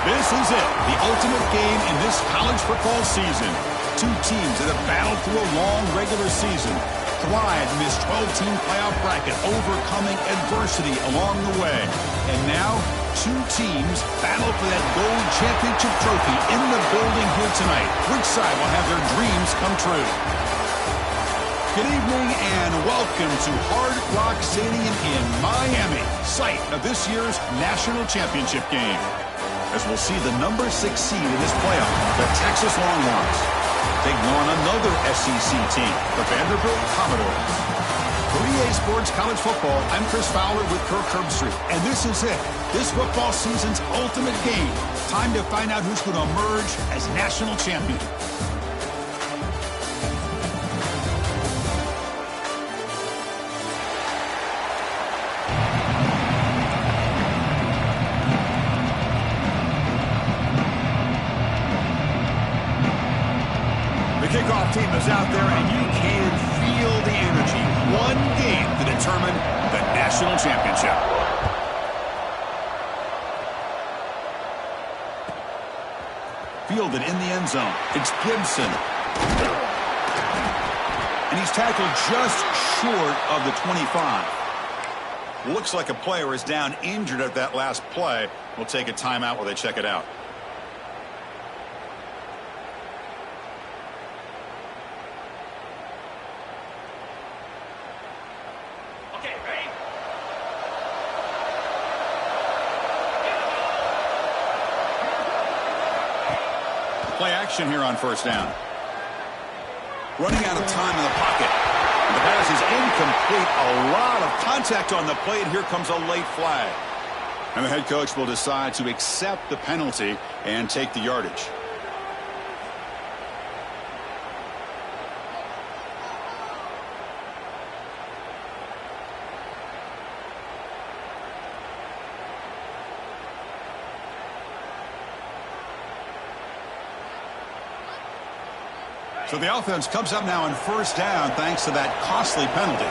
This is it, the ultimate game in this college football season. Two teams that have battled through a long regular season, thrived in this 12-team playoff bracket, overcoming adversity along the way. And now, two teams battle for that gold championship trophy in the building here tonight. Which side will have their dreams come true? Good evening and welcome to Hard Rock Stadium in Miami, site of this year's national championship game. As we'll see the number 6 seed in this playoff, the Texas Longhorns, taking on another SEC team, the Vanderbilt Commodores. For EA Sports College Football, I'm Chris Fowler with Kirk Herbstreit, and this is it, this football season's ultimate game. Time to find out who's going to emerge as national champion. Kickoff team is out there, and you can feel the energy. One game to determine the national championship. Fielded in the end zone. It's Gibson. And he's tackled just short of the 25. Looks like a player is down injured at that last play. We'll take a timeout while they check it out. Play action here on first down. Running out of time in the pocket. The pass is incomplete. A lot of contact on the play, and here comes a late flag. And the head coach will decide to accept the penalty and take the yardage. So the offense comes up now on first down thanks to that costly penalty.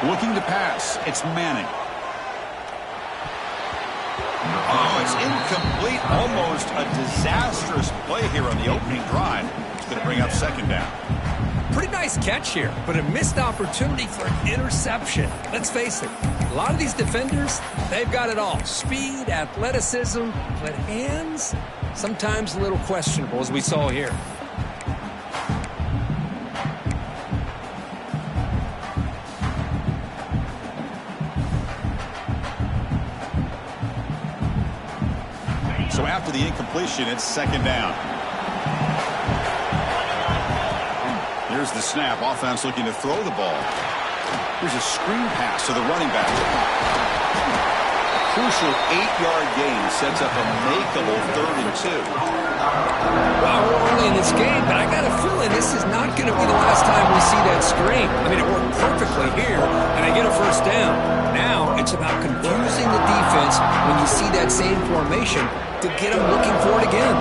Looking to pass. It's Manning. Oh, it's incomplete. Almost a disastrous play here on the opening drive. It's going to bring up second down. Pretty nice catch here, but a missed opportunity for an interception. Let's face it, a lot of these defenders, they've got it all. Speed, athleticism, but hands, sometimes a little questionable, as we saw here. So after the incompletion, it's second down. Here's the snap. Offense looking to throw the ball. Here's a screen pass to the running back. A crucial 8-yard gain sets up a makeable 3rd and 2. Well, we're early in this game, but I got a feeling this is not going to be the last time we see that screen. I mean, it worked perfectly here, and I get a first down. Now it's about confusing the defense when you see that same formation to get them looking for it again.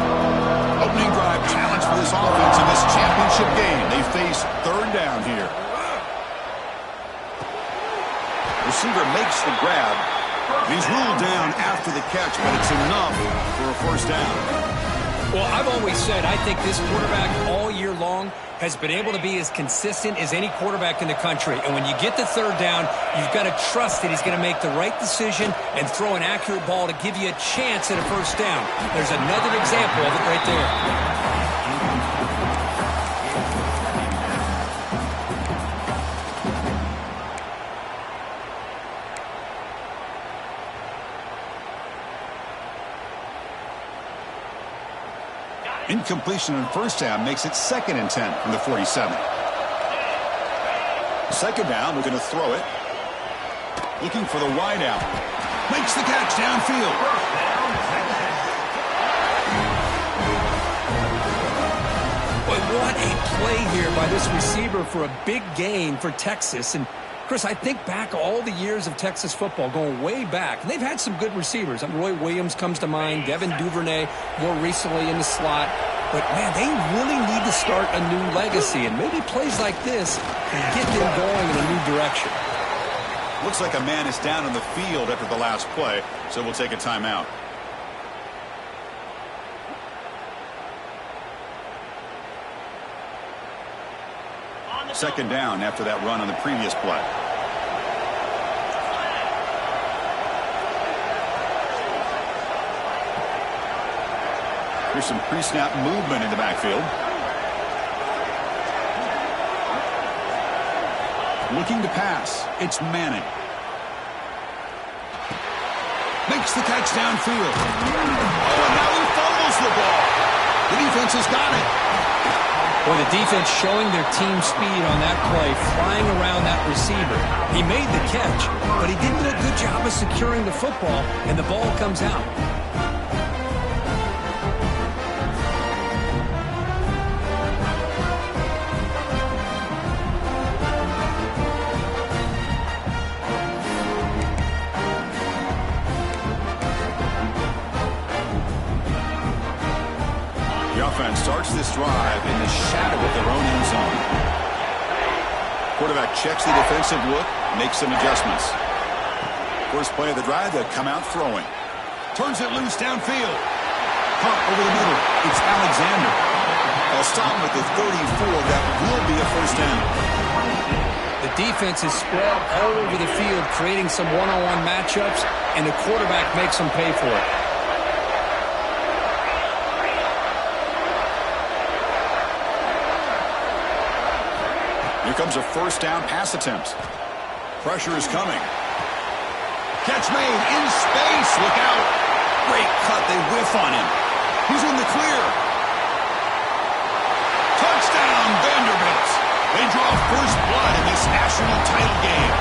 Opening drive challenge for this offense in this championship game. They face third down here. Receiver makes the grab. He's ruled down after the catch, but it's enough for a first down. Well, I've always said I think this quarterback all year long has been able to be as consistent as any quarterback in the country. And when you get the third down, you've got to trust that he's going to make the right decision and throw an accurate ball to give you a chance at a first down. There's another example of it right there. Incompletion on first down makes it 2nd and 10 from the 47. Second down, we're going to throw it. Looking for the wide out. Makes the catch downfield. Boy, what a play here by this receiver for a big gain for Texas. And Chris, I think back all the years of Texas football, going way back, and they've had some good receivers. Roy Williams comes to mind, Devin Duvernay more recently in the slot. But, man, they really need to start a new legacy, and maybe plays like this can get them going in a new direction. Looks like a man is down on the field after the last play, so we'll take a timeout. Second down after that run on the previous play. Here's some pre-snap movement in the backfield. Looking to pass. It's Manning. Makes the catch downfield. Oh, and now he fumbles the ball. The defense has got it. Well, the defense showing their team speed on that play, flying around that receiver. He made the catch, but he didn't do a good job of securing the football, and the ball comes out. Starts this drive in the shadow of their own end zone. Quarterback checks the defensive look, makes some adjustments. First play of the drive, they'll come out throwing. Turns it loose downfield. Pump over the middle. It's Alexander. They'll stop him at the 34. That will be a first down. The defense is spread all over the field, creating some one-on-one matchups, and the quarterback makes them pay for it. Here comes a first down pass attempt. Pressure is coming. Catch made in space. Look out. Great cut. They whiff on him. He's in the clear. Touchdown, Vanderbilt. They draw first blood in this national title game.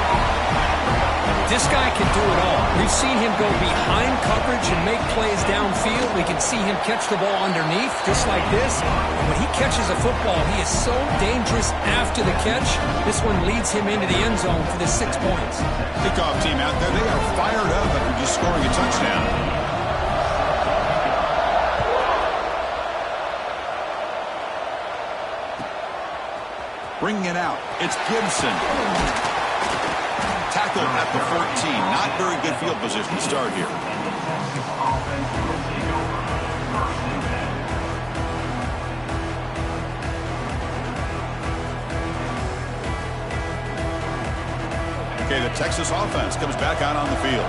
This guy can do it all. We've seen him go behind coverage and make plays downfield. We can see him catch the ball underneath, just like this. And when he catches a football, he is so dangerous after the catch. This one leads him into the end zone for the 6 points. Kickoff team out there, they are fired up after just scoring a touchdown. Bringing it out, it's Gibson. Tackle at the 14. Not very good field position to start here. Okay, the Texas offense comes back out on the field.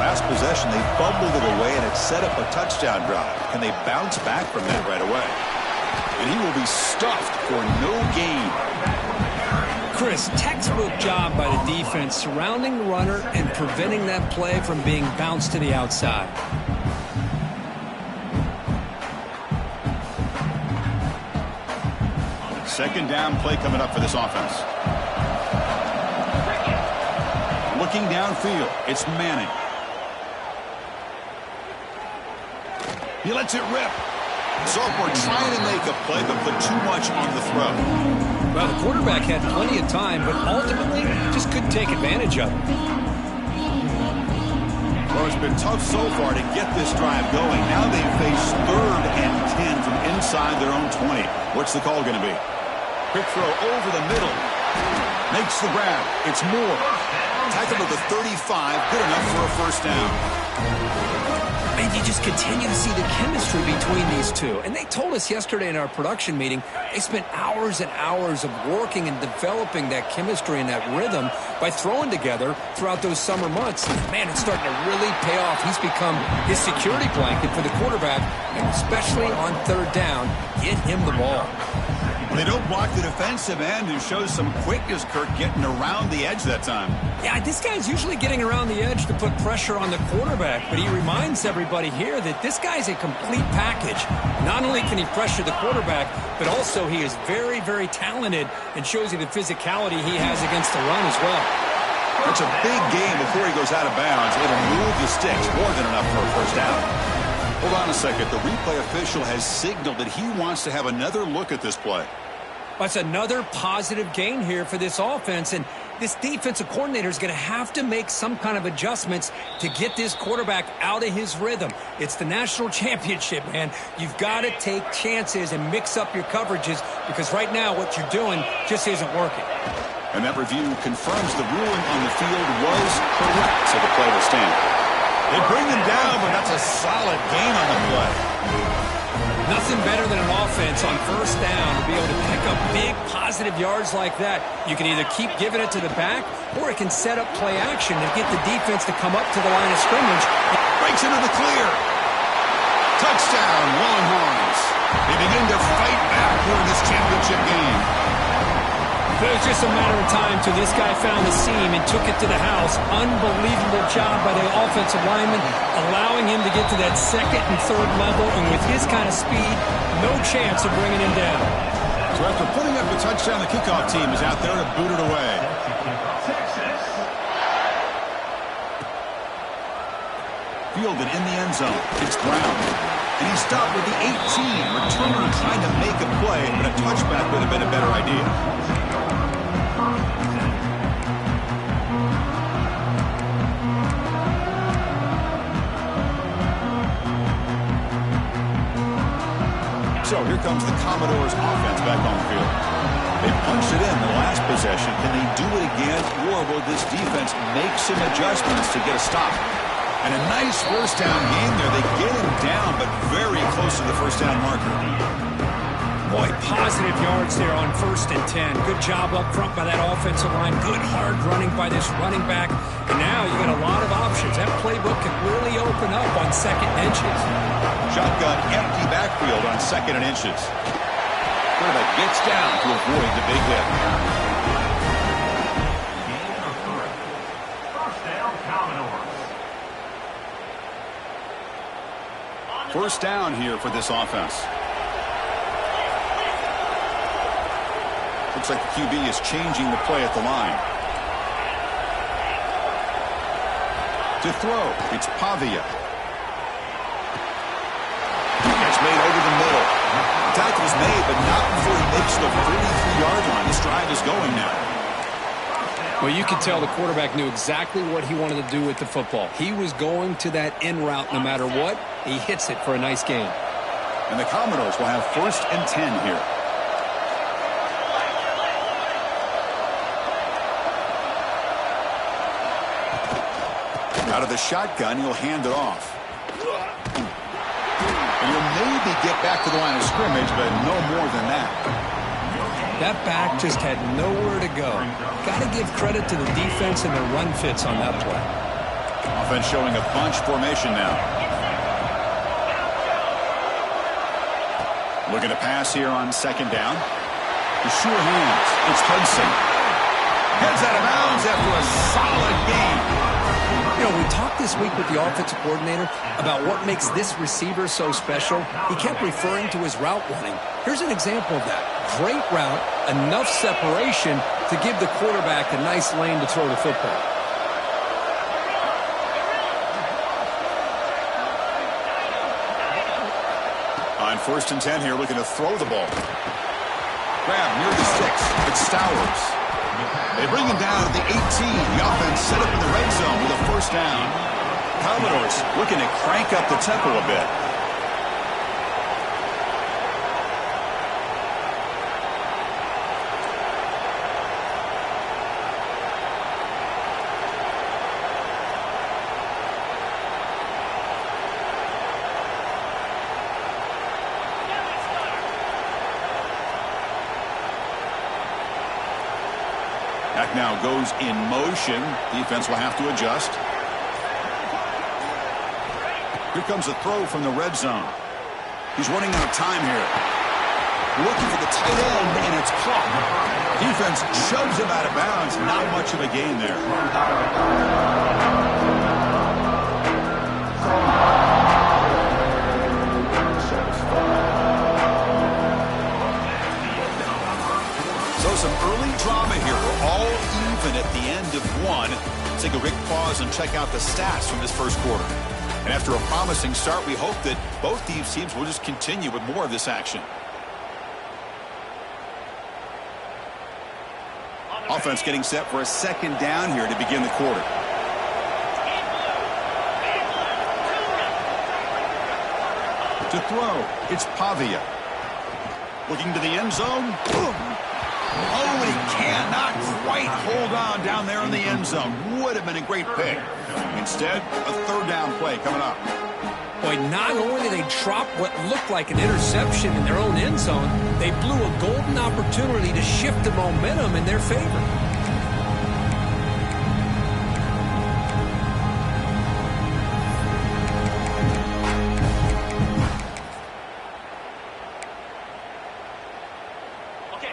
Last possession, they fumbled it away, and it set up a touchdown drive. Can they bounce back from that right away? And he will be stuffed for no gain. Chris, textbook job by the defense surrounding the runner and preventing that play from being bounced to the outside. Second down play coming up for this offense. Looking downfield, it's Manning. He lets it rip. So we're trying to make a play, but put too much on the throw. Well, the quarterback had plenty of time, but ultimately just couldn't take advantage of it. Well, it's been tough so far to get this drive going. Now they face 3rd and 10 from inside their own 20. What's the call going to be? Quick throw over the middle. Makes the grab. It's Moore. Tackle to the 35. Good enough for a first down. And you just continue to see the chemistry between these two. And they told us yesterday in our production meeting, they spent hours and hours of working and developing that chemistry and that rhythm by throwing together throughout those summer months. Man, it's starting to really pay off. He's become his security blanket for the quarterback, and especially on 3rd down, get him the ball. They don't block the defensive end, who shows some quickness, Kirk, getting around the edge that time. Yeah, this guy's usually getting around the edge to put pressure on the quarterback, but he reminds everybody here that this guy's a complete package. Not only can he pressure the quarterback, but also he is very, very talented and shows you the physicality he has against the run as well. It's a big game before he goes out of bounds. It'll move the sticks, more than enough for a first down. Hold on a second. The replay official has signaled that he wants to have another look at this play. That's another positive gain here for this offense, and this defensive coordinator is going to have to make some kind of adjustments to get this quarterback out of his rhythm. It's the national championship, man. You've got to take chances and mix up your coverages, because right now what you're doing just isn't working. And that review confirms the ruling on the field was correct, so the play will stand. They bring him down, but that's a solid gain on the play. Nothing better than an offense on first down to be able to pick up big positive yards like that. You can either keep giving it to the back, or it can set up play action and get the defense to come up to the line of scrimmage. Breaks into the clear. Touchdown, Longhorns. They begin to fight back here in this championship game. It was just a matter of time till this guy found the seam and took it to the house. Unbelievable job by the offensive lineman, allowing him to get to that second and third level, and with his kind of speed, no chance of bringing him down. So after putting up a touchdown, the kickoff team is out there to boot it away. Fielded in the end zone. It's Brown. And he stopped with the 18. Returner trying to make a play, but a touchback would have been a better idea. So here comes the Commodores offense back on the field. They punched it in the last possession. Can they do it again, or will this defense make some adjustments to get a stop? And a nice first down game there. They get him down, but very close to the first down marker. Boy, positive yards there on 1st and 10. Good job up front by that offensive line. Good hard running by this running back. And now you got a lot of options. That playbook can really open up on 2nd and inches. Shotgun empty backfield on 2nd and inches. Quarterback gets down to avoid the big hit. First down here for this offense. Looks like the QB is changing the play at the line. To throw, it's Pavia. It's made over the middle. The tackle is made, but not before he makes the 33-yard line. This drive is going now. Well, you could tell the quarterback knew exactly what he wanted to do with the football. He was going to that in route no matter what. He hits it for a nice gain. And the Commodores will have 1st and 10 here. Out of the shotgun, he'll hand it off. And he'll maybe get back to the line of scrimmage, but no more than that. That back just had nowhere to go. Got to give credit to the defense and the run fits on that play. Offense showing a bunch formation now. Looking to pass here on 2nd down. The sure hands. It's Hudson. Heads out of bounds after a solid game. You know, we talked this week with the offensive coordinator about what makes this receiver so special. He kept referring to his route running. Here's an example of that. Great route, enough separation to give the quarterback a nice lane to throw the football. On 1st and 10 here, looking to throw the ball. Grab near the 6. It's Stowers. They bring him down at the 18. The offense set up in the red zone with a 1st down. Commodores looking to crank up the tempo a bit. Back now goes in motion. Defense will have to adjust. Here comes a throw from the red zone. He's running out of time here. Looking for the tight end, and it's caught. Defense shoves him out of bounds. Not much of a gain there. So some early drama here. We're all even at the end of one. Let's take a quick pause and check out the stats from this first quarter. And after a promising start, we hope that both these teams will just continue with more of this action. Offense getting set for a 2nd down here to begin the quarter. To throw, it's Pavia. Looking to the end zone. Boom. Oh, he cannot quite hold on down there in the end zone. Would have been a great pick. Instead, a 3rd down play coming up. Boy, not only did they drop what looked like an interception in their own end zone, they blew a golden opportunity to shift the momentum in their favor.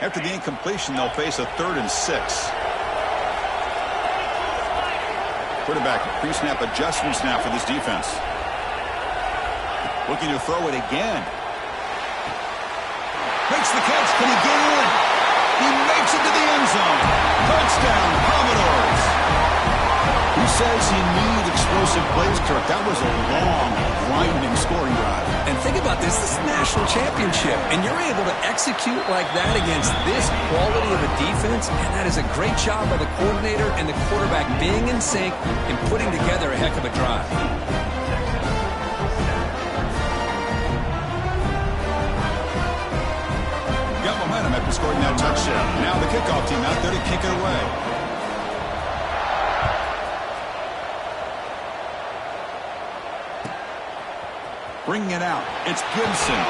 After the incompletion, they'll face a 3rd and 6. Quarterback pre-snap adjustments now for this defense. Looking to throw it again. Makes the catch. Can he get in? He makes it to the end zone. Touchdown, Commodores. Who says you need explosive plays, Kirk? That was a long, grinding scoring drive. And think about this. This is a national championship, and you're able to execute like that against this quality of a defense, and that is a great job by the coordinator and the quarterback being in sync and putting together a heck of a drive. Got momentum after scoring that touchdown. Now the kickoff team out there to kick it away. Bringing it out. It's Gibson.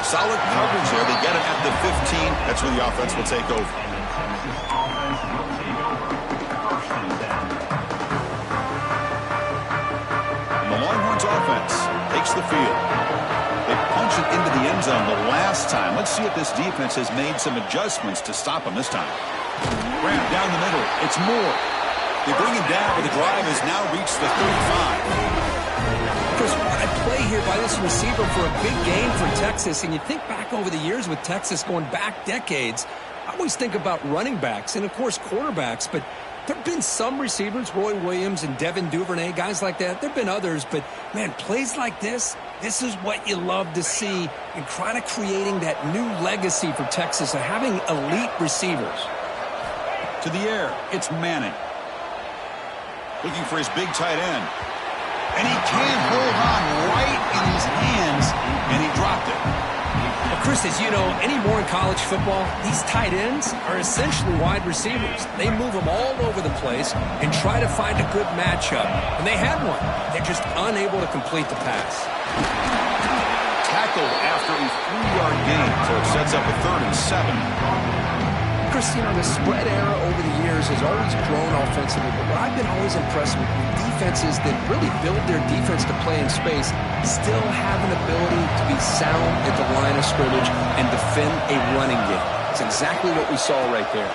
Solid coverage there. They get it at the 15. That's where the offense will take over. And the Longhorns offense takes the field. They punch it into the end zone the last time. Let's see if this defense has made some adjustments to stop them this time. Grab down the middle. It's Moore. They bring him down, but the drive has now reached the 35. Chris, what a play here by this receiver for a big gain for Texas. And you think back over the years with Texas going back decades, I always think about running backs and, of course, quarterbacks. But there have been some receivers, Roy Williams and Devin Duvernay, guys like that. There have been others. But, man, plays like this is what you love to see in kind of creating that new legacy for Texas of having elite receivers. To the air, it's Manning. Looking for his big tight end. And he can't hold on right in his hands, and he dropped it. Well, Chris, as you know, anymore in college football, these tight ends are essentially wide receivers. They move them all over the place and try to find a good matchup. And they had one. They're just unable to complete the pass. Tackled after a 3-yard gain, so it sets up a 3rd and 7. Chris, you know, the spread era over the years has always grown offensively, but what I've been always impressed with defenses that really build their defense to play in space still have an ability to be sound at the line of scrimmage and defend a running game. It's exactly what we saw right there.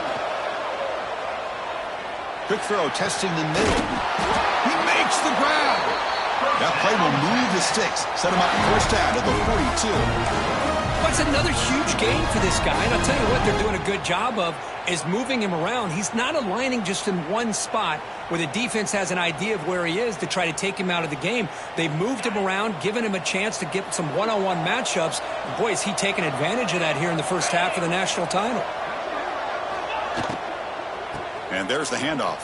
Quick throw, testing the middle. He makes the grab. That play will move the sticks, set him up first down at the 42. That's another huge gain for this guy. And I'll tell you what they're doing a good job of is moving him around. He's not aligning just in one spot where the defense has an idea of where he is to try to take him out of the game. They've moved him around, given him a chance to get some one-on-one matchups. And boy, is he taking advantage of that here in the first half of the national title. And there's the handoff.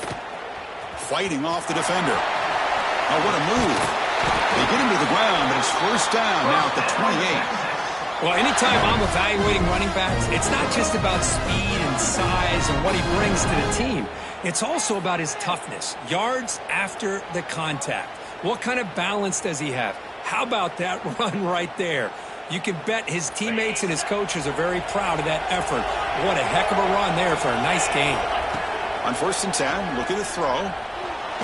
Fighting off the defender. Oh, what a move. They get him to the ground, but it's first down now at the 28. Well, anytime I'm evaluating running backs, it's not just about speed and size and what he brings to the team. It's also about his toughness, yards after the contact. What kind of balance does he have? How about that run right there? You can bet his teammates and his coaches are very proud of that effort. What a heck of a run there for a nice gain. On 1st and 10, look at the throw.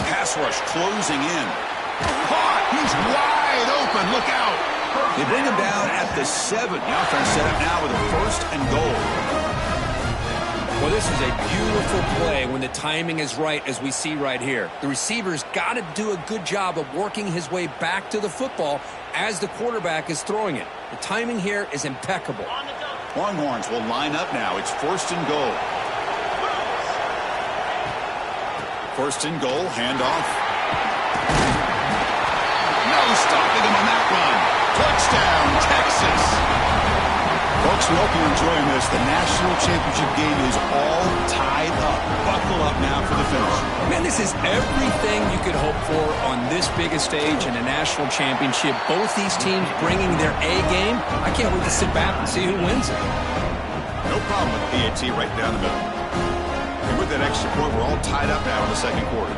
Pass rush closing in. Caught! He's wide open. Look out! They bring him down at the 7. The offense set up now with a 1st and goal. Well, this is a beautiful play when the timing is right, as we see right here. The receiver's got to do a good job of working his way back to the football as the quarterback is throwing it. The timing here is impeccable. Longhorns will line up now. It's 1st and goal. 1st and goal, handoff. No stopping him on that run. Touchdown, Texas. Folks, we hope you're enjoying this. The national championship game is all tied up. Buckle up now for the finish. Man, this is everything you could hope for on this biggest stage in a national championship. Both these teams bringing their A game. I can't wait to sit back and see who wins it. No problem with the PAT right down the middle. And with that extra point, we're all tied up now in the second quarter.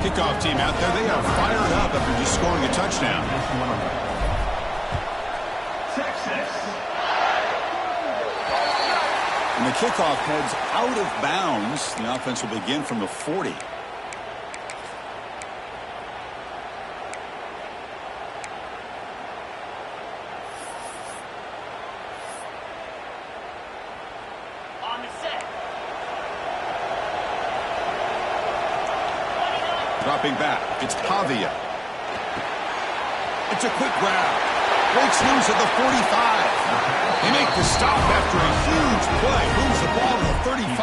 Kickoff team out there, they are fired up after just scoring a touchdown. And the kickoff heads out of bounds. The offense will begin from the 40. Dropping back, it's Pavia. It's a quick grab. Breaks loose at the 45. They make the stop after a huge play. Moves the ball to the 35.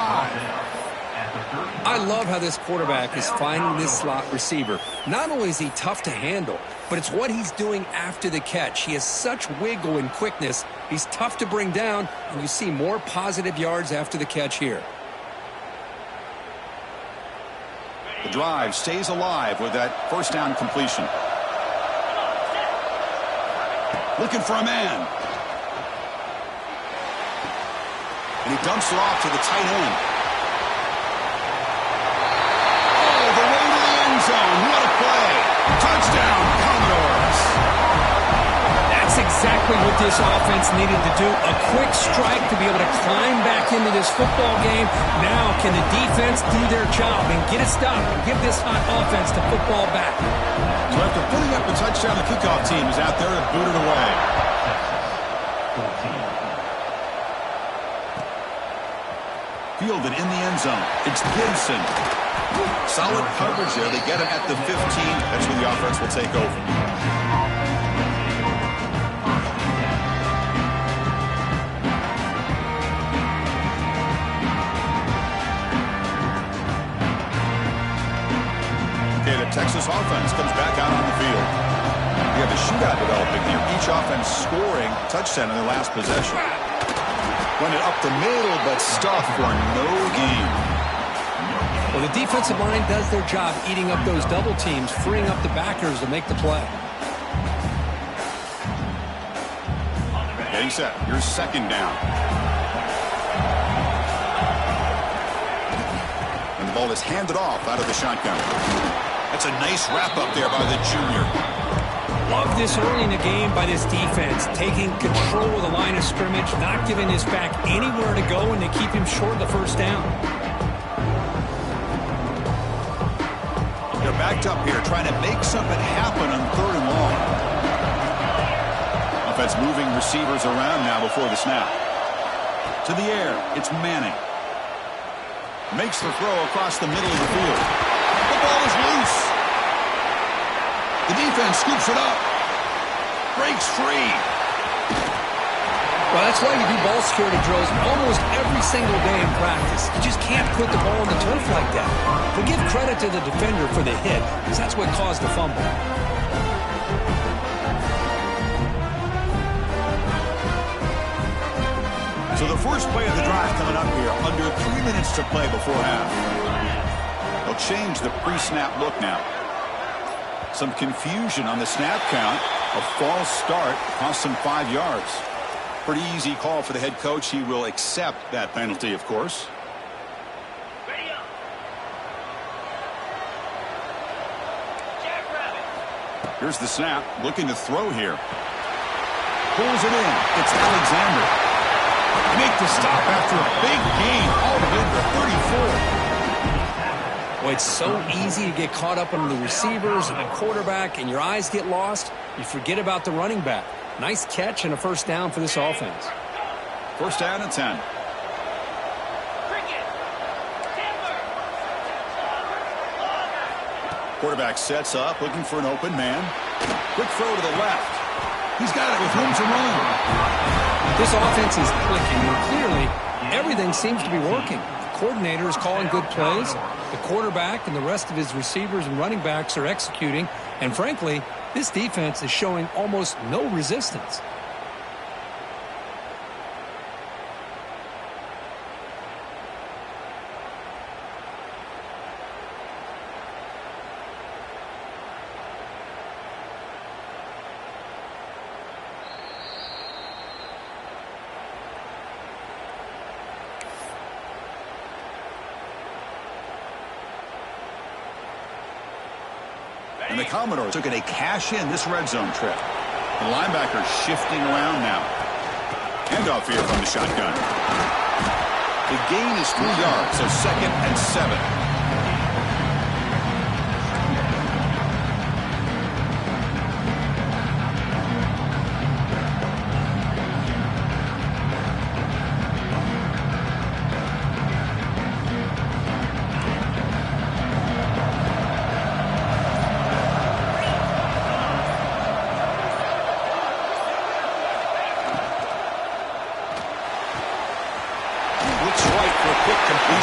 I love how this quarterback is finding this slot receiver. Not only is he tough to handle, but it's what he's doing after the catch. He has such wiggle and quickness. He's tough to bring down, and you see more positive yards after the catch here. The drive stays alive with that first down completion. Looking for a man. And he dumps it off to the tight end. Oh, the way to the end zone. What a play. Touchdown, Commodores. That's exactly what this offense needed to do. A quick strike to be able to climb back into this football game. Now can the defense do their job and get a stop and give this hot offense the football back? So after putting up the touchdown, the kickoff team is out there to boot it away. Fielded in the end zone. It's Gibson. Solid coverage there. They get him at the 15. That's where the offense will take over. Okay, the Texas offense comes back out on the field. We have a shootout developing here. Each offense scoring a touchdown in their last possession. Went it up the middle, but stuffed for no gain. Well, the defensive line does their job eating up those double teams, freeing up the backers to make the play. Getting set. Here's second down. And the ball is handed off out of the shotgun. That's a nice wrap-up there by the junior. Love this early in the game by this defense, taking control of the line of scrimmage, not giving his back anywhere to go, and they keep him short of the first down. They're backed up here, trying to make something happen on third and long. Offense moving receivers around now before the snap. To the air, it's Manning. Makes the throw across the middle of the field. The ball is loose. The defense scoops it up. Breaks free. Well, that's why you do ball security drills almost every single day in practice. You just can't put the ball on the turf like that. But give credit to the defender for the hit, because that's what caused the fumble. So the first play of the drive coming up here, under 3 minutes to play before half. They'll change the pre-snap look now. Some confusion on the snap count. A false start cost him 5 yards. Pretty easy call for the head coach. He will accept that penalty, of course. Here's the snap. Looking to throw here. Pulls it in. It's Alexander. Make the stop after a big gain. All the way to 34. Well, it's so easy to get caught up on the receivers and the quarterback, and your eyes get lost. You forget about the running back. Nice catch and a first down for this offense. First down and 10. Quarterback sets up, looking for an open man. Quick throw to the left. He's got it with room to run. This offense is clicking, and clearly everything seems to be working. The coordinator is calling good plays. The quarterback and the rest of his receivers and running backs are executing. And frankly, this defense is showing almost no resistance. the Commodores looking to cash in this red zone trip. The linebacker shifting around now. Handoff here from the shotgun. The gain is 3 yards, so 2nd and 7.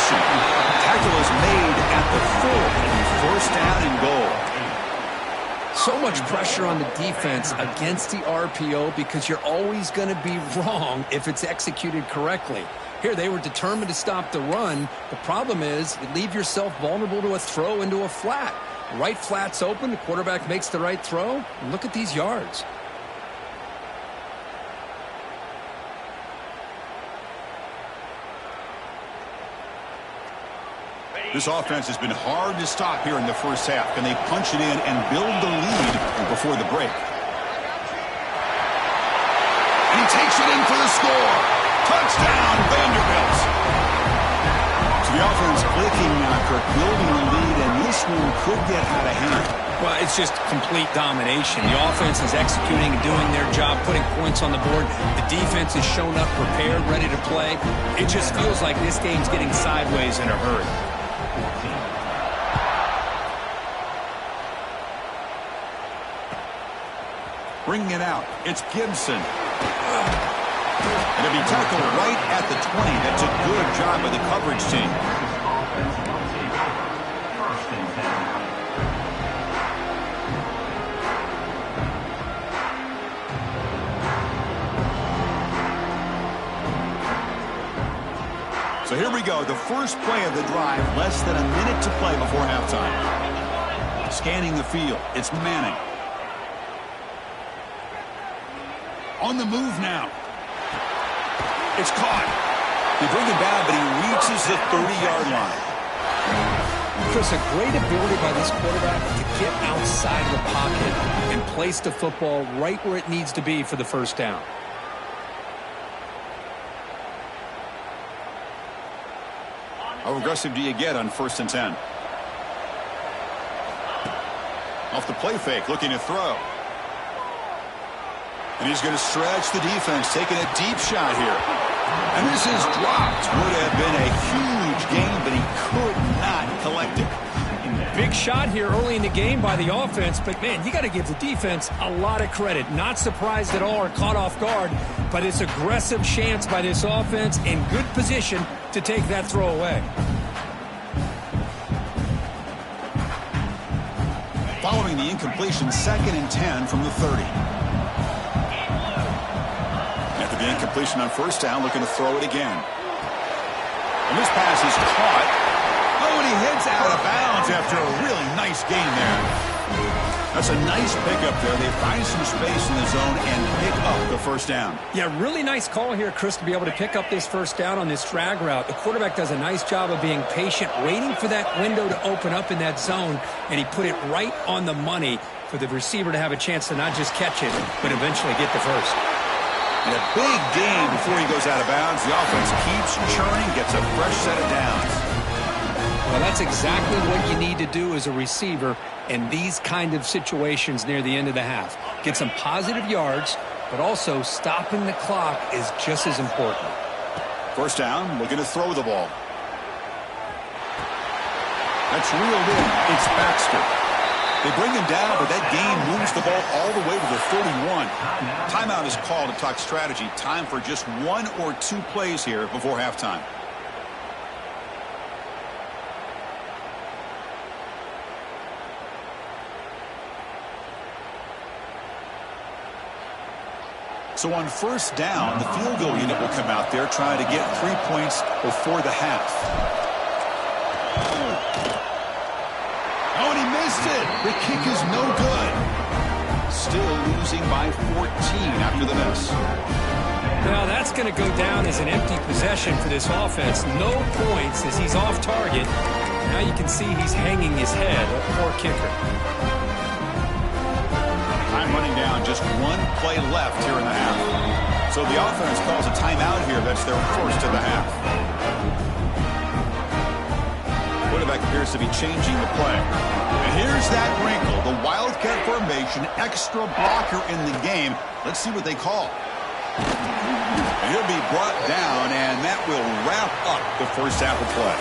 Tackle is made at the 4, first down and goal. So much pressure on the defense against the RPO because you're always going to be wrong if it's executed correctly. Here, they were determined to stop the run. The problem is you leave yourself vulnerable to a throw into a flat. Right flat's open, the quarterback makes the right throw. And look at these yards. This offense has been hard to stop here in the first half. Can they punch it in and build the lead before the break? And he takes it in for the score. Touchdown, Vanderbilt. So the offense clicking now, Kirk, building the lead, and this one could get out of hand. Well, it's just complete domination. The offense is executing and doing their job, putting points on the board. The defense is shown up, prepared, ready to play. It just feels like this game's getting sideways in a hurry. Bringing it out, it's Gibson. And it'll be tackled right at the 20. That's a good job by the coverage team. So here we go, the first play of the drive, less than a minute to play before halftime. Scanning the field, it's Manning. On the move now. It's caught. They bring him down, but he reaches the 30-yard line. Chris, a great ability by this quarterback to get outside of the pocket and place the football right where it needs to be for the first down. How aggressive do you get on 1st and 10? Off the play fake, looking to throw. And he's going to stretch the defense, taking a deep shot here. And this is dropped. Would have been a huge gain, but he could not collect it. Big shot here early in the game by the offense, but, man, you got to give the defense a lot of credit. Not surprised at all or caught off guard, but it's aggressive chance by this offense in good position to take that throw away. Following the incompletion, 2nd and 10 from the 30. The incompletion on 1st down, looking to throw it again. And this pass is caught. Oh, and he heads out of bounds after a really nice gain there. That's a nice pickup there. They find some space in the zone and pick up the 1st down. Yeah, really nice call here, Chris, to be able to pick up this 1st down on this drag route. The quarterback does a nice job of being patient, waiting for that window to open up in that zone, and he put it right on the money for the receiver to have a chance to not just catch it, but eventually get the first. And a big gain before he goes out of bounds. The offense keeps churning, gets a fresh set of downs. Well, that's exactly what you need to do as a receiver in these kind of situations near the end of the half. Get some positive yards, but also stopping the clock is just as important. 1st down, looking to throw the ball. That's reeled in. It's Baxter. They bring him down, but that gain moves the ball all the way to the 31. Timeout is called to talk strategy. Time for just 1 or 2 plays here before halftime. So on 1st down, the field goal unit will come out there trying to get 3 points before the half. Oh, and he missed it. The kick is no good. Still losing by 14 after the miss. Now that's going to go down as an empty possession for this offense. No points as he's off target. Now you can see he's hanging his head. A poor kicker. down. Just one play left here in the half. So the offense calls a timeout here. That's their first of the half. Quarterback appears to be changing the play. And here's that wrinkle. The Wildcat formation, extra blocker in the game. Let's see what they call. And he'll be brought down, and that will wrap up the first half of play.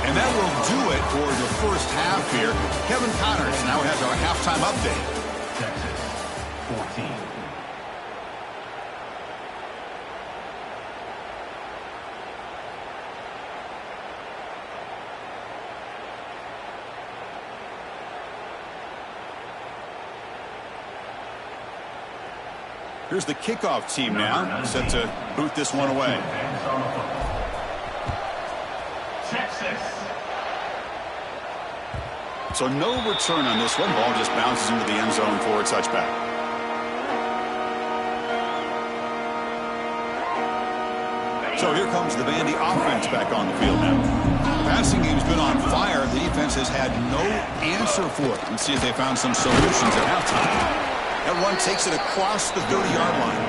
And that will do it for the first half here. Kevin Connors now has our halftime update. Texas 14. Here's the kickoff team now, set to boot this one away. Texas. So no return on this one. Ball just bounces into the end zone for a touchback. So here comes the Vandy offense back on the field now. The passing game's been on fire. The defense has had no answer for it. Let's see if they found some solutions at halftime. That run takes it across the 30-yard line.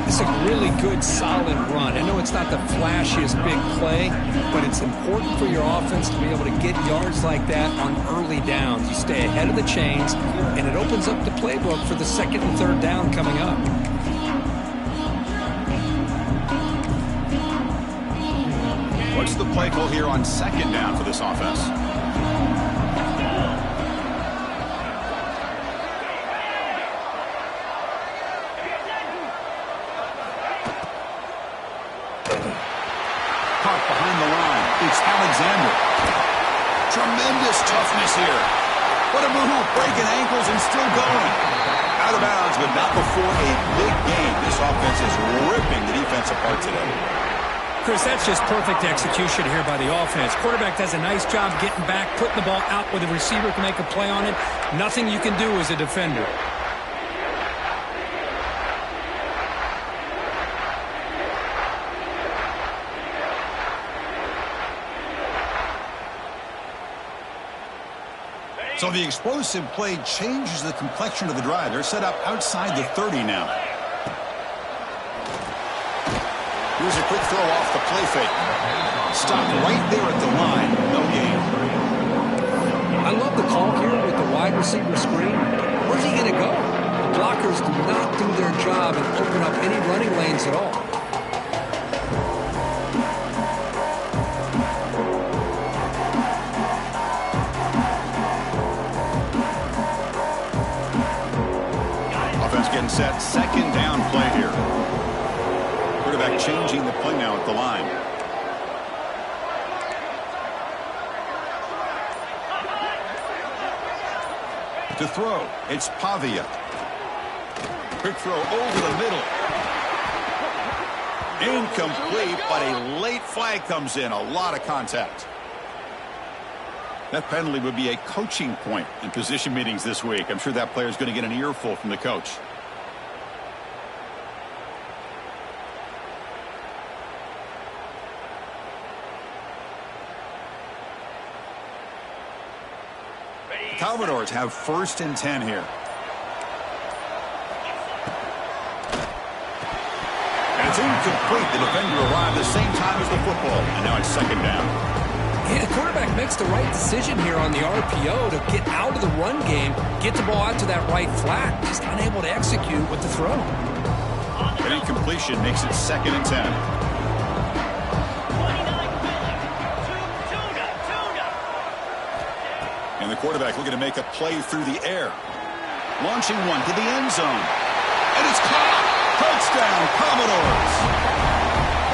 It's a really good, solid run. I know it's not the flashiest big play, but it's important for your offense to be able to get yards like that on early downs. You stay ahead of the chains, and it opens up the playbook for the second and third down coming up. What's the play call here on second down for this offense? Tremendous toughness here. What a move, breaking ankles and still going. Out of bounds, but not before a big game. This offense is ripping the defense apart today. Chris, that's just perfect execution here by the offense. Quarterback does a nice job getting back, putting the ball out where the receiver can make a play on it. Nothing you can do as a defender. So the explosive play changes the complexion of the drive. They're set up outside the 30 now. Here's a quick throw off the play fake. Stop right there at the line. No gain. I love the call here with the wide receiver screen. Where's he going to go? The blockers do not do their job and open up any running lanes at all. Getting set, second down play here. Quarterback changing the play now at the line. To throw, it's Pavia. Quick throw over the middle. Incomplete, but a late flag comes in. A lot of contact. That penalty would be a coaching point in position meetings this week. I'm sure that player is going to get an earful from the coach. Commodores have 1st and 10 here. And it's incomplete. The defender arrived the same time as the football. And now it's second down. Yeah, the quarterback makes the right decision here on the RPO to get out of the run game, get the ball out to that right flat. Just unable to execute with the throw. An incompletion makes it 2nd and 10. And the quarterback looking to make a play through the air. Launching one to the end zone. And it's caught. Touchdown, Commodores.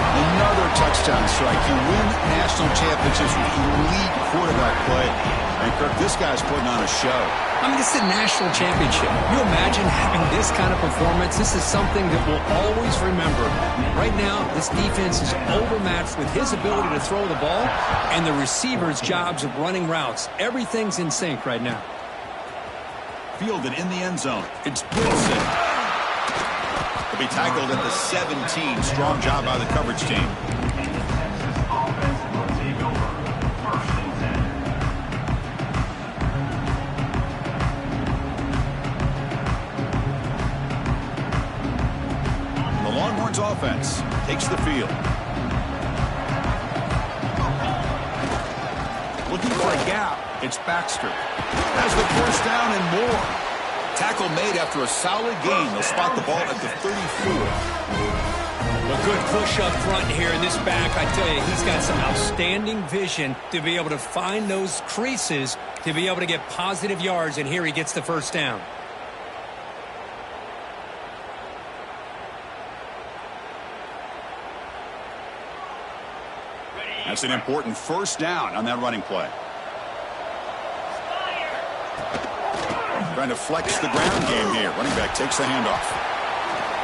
Another touchdown strike. You win national championships with elite quarterback play. And Kirk, this guy's putting on a show. I mean, this is a national championship. You imagine having this kind of performance? This is something that we'll always remember. Right now, this defense is overmatched with his ability to throw the ball and the receivers' jobs of running routes. Everything's in sync right now. Fielded in the end zone. It's Wilson. He'll be tackled at the 17. Strong job by the coverage team. Longhorns offense takes the field. Looking for a gap. It's Baxter. Has the first down and more. Tackle made after a solid gain. They'll spot the ball at the 34. A good push up front here in this back. I tell you, he's got some outstanding vision to be able to find those creases to be able to get positive yards, and here he gets the first down. That's an important first down on that running play. Trying to flex the ground game here. Running back takes the handoff.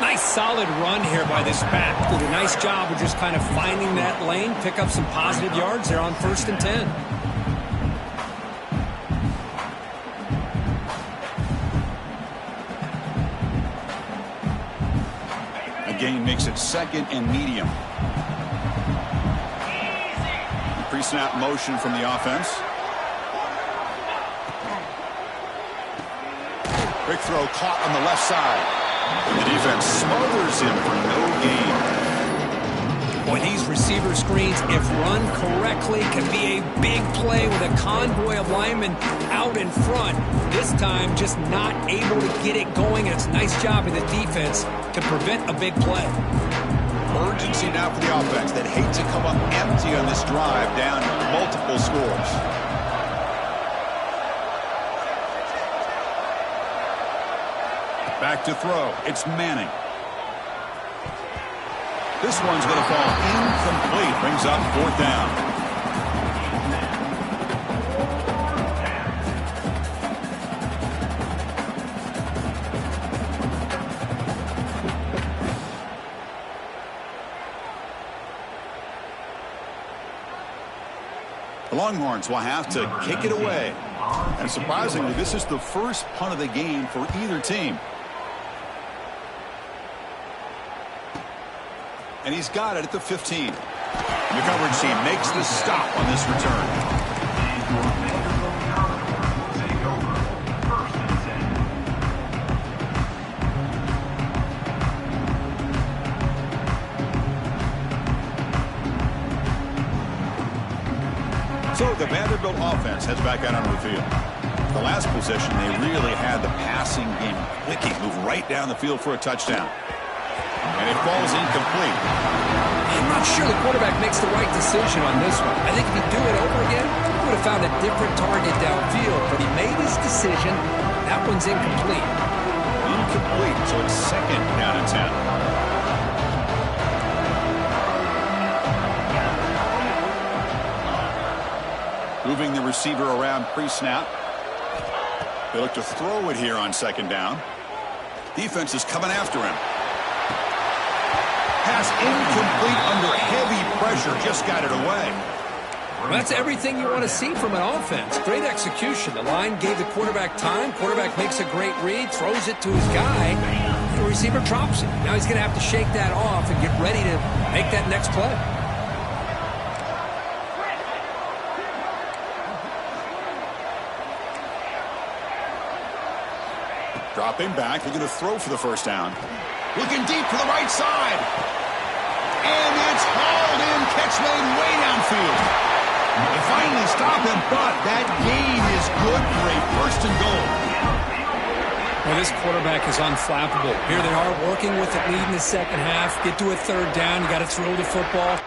Nice solid run here by this back. Did a nice job of just kind of finding that lane, pick up some positive yards there on 1st and 10. A gain makes it 2nd and medium. Pre-snap motion from the offense. Quick throw caught on the left side. And the defense smothers him for no gain. Boy, these receiver screens, if run correctly, can be a big play with a convoy of linemen out in front. This time, just not able to get it going. And it's a nice job of the defense to prevent a big play. Urgency now for the offense that hate to come up empty on this drive, down multiple scores. Back to throw. It's Manning. This one's going to fall incomplete. Brings up 4th down. The Longhorns will have to kick it away. And surprisingly, this is the first punt of the game for either team. And he's got it at the 15. The coverage team makes the stop on this return. So the Vanderbilt offense heads back out onto the field. The last possession, they really had the passing game clicking, move right down the field for a touchdown. And it falls incomplete. I'm not sure the quarterback makes the right decision on this one. I think if he'd do it over again, he would have found a different target downfield. But he made his decision. That one's incomplete. Incomplete, so it's 2nd down and 10. Moving the receiver around pre-snap. They look to throw it here on 2nd down. Defense is coming after him. Pass incomplete under heavy pressure. Just got it away. Well, that's everything you want to see from an offense. Great execution. The line gave the quarterback time. Quarterback makes a great read, throws it to his guy. The receiver drops it. Now he's going to have to shake that off and get ready to make that next play. Dropping back, looking to throw for the first down. Looking deep to the right side. And it's hauled in. Catch made way downfield. They finally stop him, but that gain is good for a 1st and goal. Well, this quarterback is unflappable. Here they are working with it, lead in the 2nd half. Get to a 3rd down. You got to throw the football.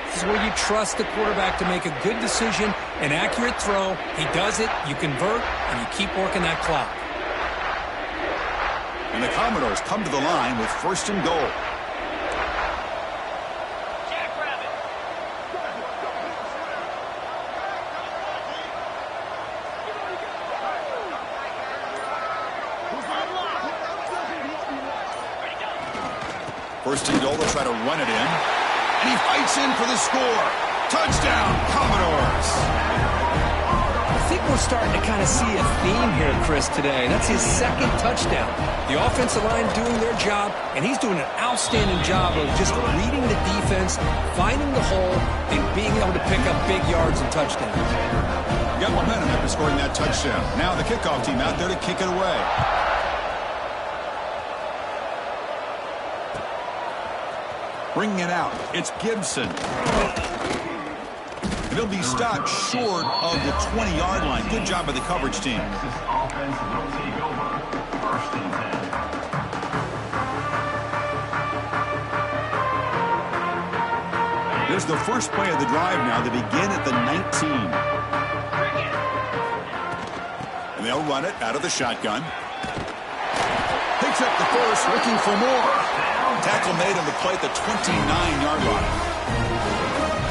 This is where you trust the quarterback to make a good decision, an accurate throw. He does it, you convert, and you keep working that clock. And the Commodores come to the line with 1st and goal. First and goal, they'll try to run it in. And he fights in for the score. Touchdown, Commodores. I think we're starting to kind of see a theme here, Chris, today. That's his second touchdown. The offensive line doing their job, and he's doing an outstanding job of just reading the defense, finding the hole, and being able to pick up big yards and touchdowns. Got momentum after scoring that touchdown. Now the kickoff team out there to kick it away. Bringing it out, it's Gibson. He'll be stopped short of the 20-yard line. Good job by the coverage team. Texas offense will take over. First and 10. Here's the first play of the drive now. They begin at the 19. And they'll run it out of the shotgun. Picks up the first, looking for more. Tackle made on the play at the 29-yard line.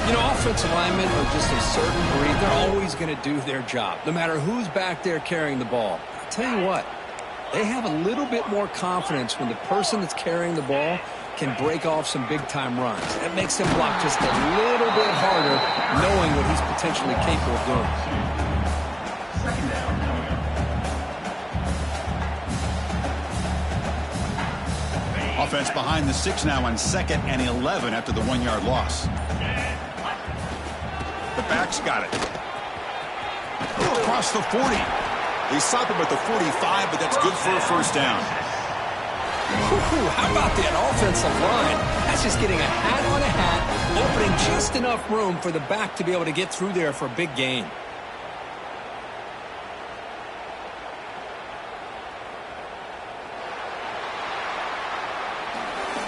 You know, offensive linemen are just a certain breed. They're always going to do their job, no matter who's back there carrying the ball. I'll tell you what, they have a little bit more confidence when the person that's carrying the ball can break off some big-time runs. That makes them block just a little bit harder, knowing what he's potentially capable of doing. Second down. Offense behind the 6 now on 2nd and 11 after the 1-yard loss. The back's got it. Across the 40. They stop him at the 45, but that's good for a first down. How about that offensive line? That's just getting a hat on a hat, opening just enough room for the back to be able to get through there for a big gain.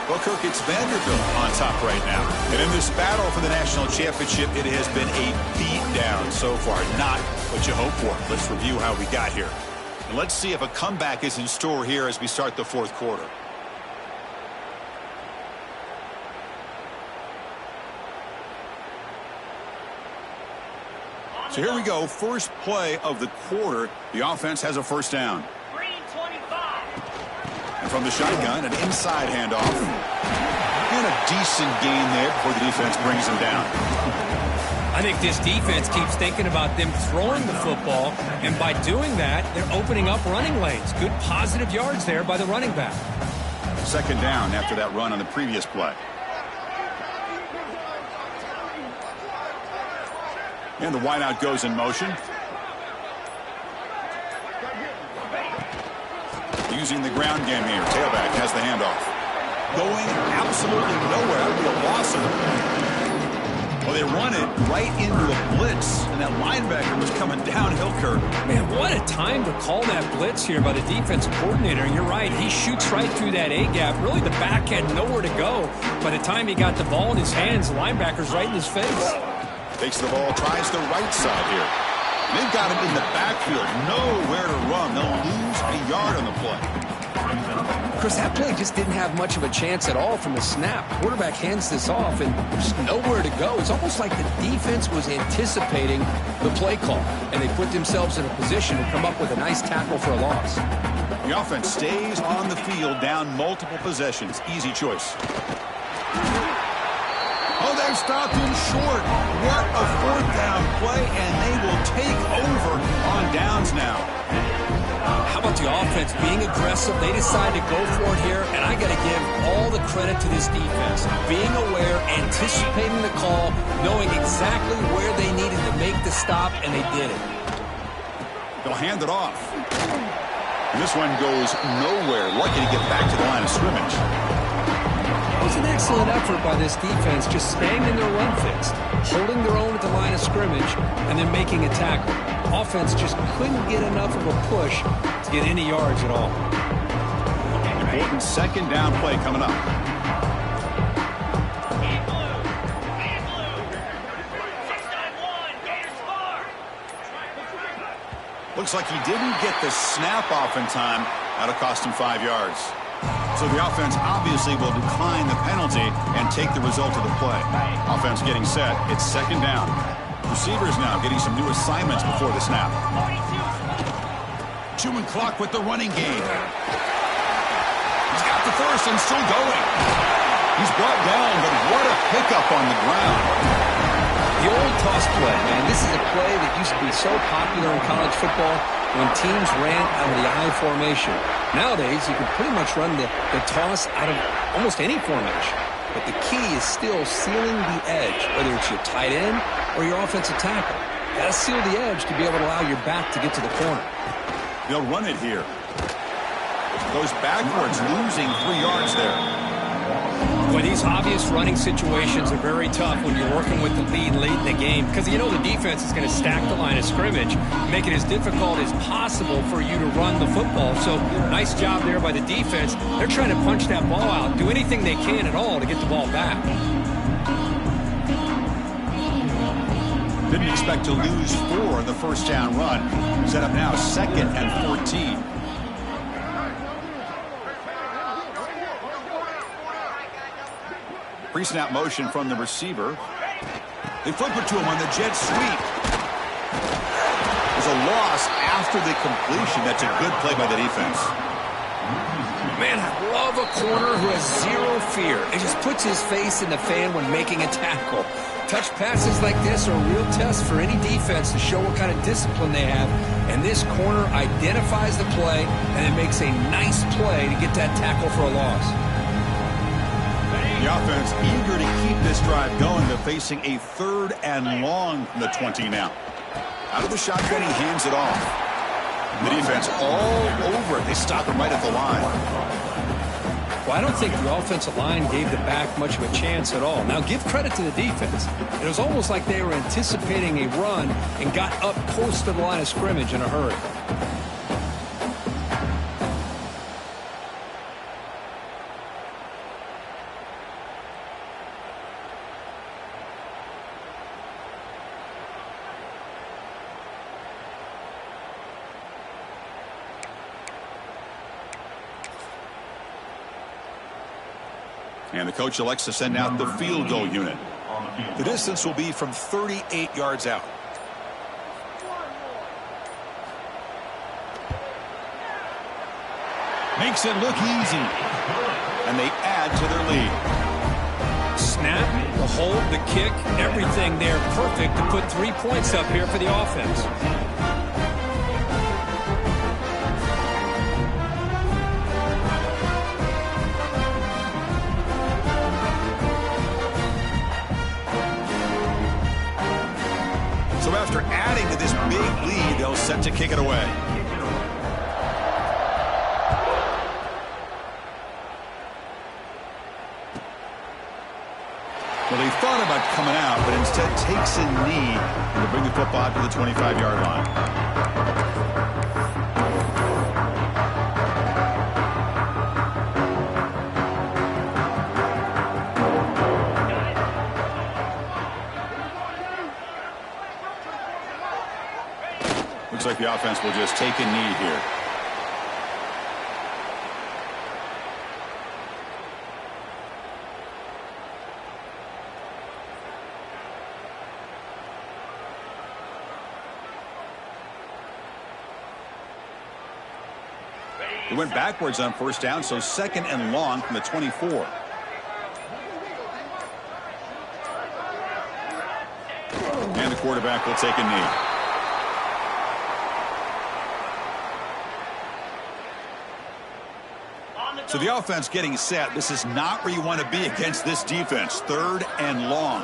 Well, Kirk, it's Vanderbilt on top right now. And in this battle for the national championship, it has been a beatdown so far. Not what you hope for. Let's review how we got here. And let's see if a comeback is in store here as we start the fourth quarter. So here we go. First play of the quarter. The offense has a first down. And from the shotgun, an inside handoff. And a decent gain there before the defense brings him down. I think this defense keeps thinking about them throwing the football, and by doing that, they're opening up running lanes. Good positive yards there by the running back. Second down after that run on the previous play. And the wideout goes in motion. Using the ground game here. Tailback has the handoff. Going absolutely nowhere. That would be a loss of the play. Well, they run it right into a blitz, and that linebacker was coming downhill, Kirk. Man, what a time to call that blitz here by the defensive coordinator. And you're right, he shoots right through that A-gap. Really, the back had nowhere to go. By the time he got the ball in his hands, the linebacker's right in his face. Takes the ball, tries the right side here. They've got him in the backfield, nowhere to run. They'll lose a yard on the play. Chris, that play just didn't have much of a chance at all from the snap. Quarterback hands this off, and there's nowhere to go. It's almost like the defense was anticipating the play call, and they put themselves in a position to come up with a nice tackle for a loss. The offense stays on the field, down multiple possessions. Easy choice. Oh, they've stopped him short. What a fourth down play, and they will take over on downs now. How about the offense being aggressive? They decide to go for it here, and I got to give all the credit to this defense. Being aware, anticipating the call, knowing exactly where they needed to make the stop, and they did it. They'll hand it off. And this one goes nowhere. Lucky to get back to the line of scrimmage. It was an excellent effort by this defense, just staying in their run fix, holding their own at the line of scrimmage, and then making a tackle. Offense just couldn't get enough of a push to get any yards at all. Important second down play coming up. Looks like he didn't get the snap off in time. That'll cost him 5 yards. So the offense obviously will decline the penalty and take the result of the play. Offense getting set. It's second down. Receivers now getting some new assignments before the snap. Chewing clock with the running game. He's got the first and still going. He's brought down, but what a pickup on the ground. The old toss play, man. This is a play that used to be so popular in college football when teams ran out of the I formation. Nowadays, you can pretty much run the toss out of almost any formation. But the key is still sealing the edge, whether it's your tight end or your offensive tackle. You got to seal the edge to be able to allow your back to get to the corner. They'll run it here. Goes backwards, losing 3 yards there. Boy, these obvious running situations are very tough when you're working with the lead late in the game because you know the defense is going to stack the line of scrimmage, make it as difficult as possible for you to run the football. So nice job there by the defense. They're trying to punch that ball out, do anything they can at all to get the ball back. Didn't expect to lose 4 in the first down run. Set up now 2nd and 14. Pre-snap motion from the receiver. They flip it to him on the jet sweep. There's a loss after the completion. That's a good play by the defense. Man, I love a corner who has zero fear. It just puts his face in the fan when making a tackle. Touch passes like this are a real test for any defense to show what kind of discipline they have. And this corner identifies the play and it makes a nice play to get that tackle for a loss. The offense eager to keep this drive going. They're facing a 3rd and long from the 20 now. Out of the shotgun, he hands it off. The defense all over it. They stop him right at the line. Well, I don't think the offensive line gave the back much of a chance at all. Now, give credit to the defense. It was almost like they were anticipating a run and got up close to the line of scrimmage in a hurry. And the coach elects to send out the field goal unit. The distance will be from 38 yards out. Makes it look easy. And they add to their lead. Snap, the hold, the kick, everything there perfect to put 3 points up here for the offense. So after adding to this big lead, they'll set to kick it away. Well, he thought about coming out, but instead takes a knee to bring the football to the 25-yard line. Looks like the offense will just take a knee here. They went backwards on first down, so 2nd and long from the 24. And the quarterback will take a knee. So the offense getting set. This is not where you want to be against this defense. 3rd and long.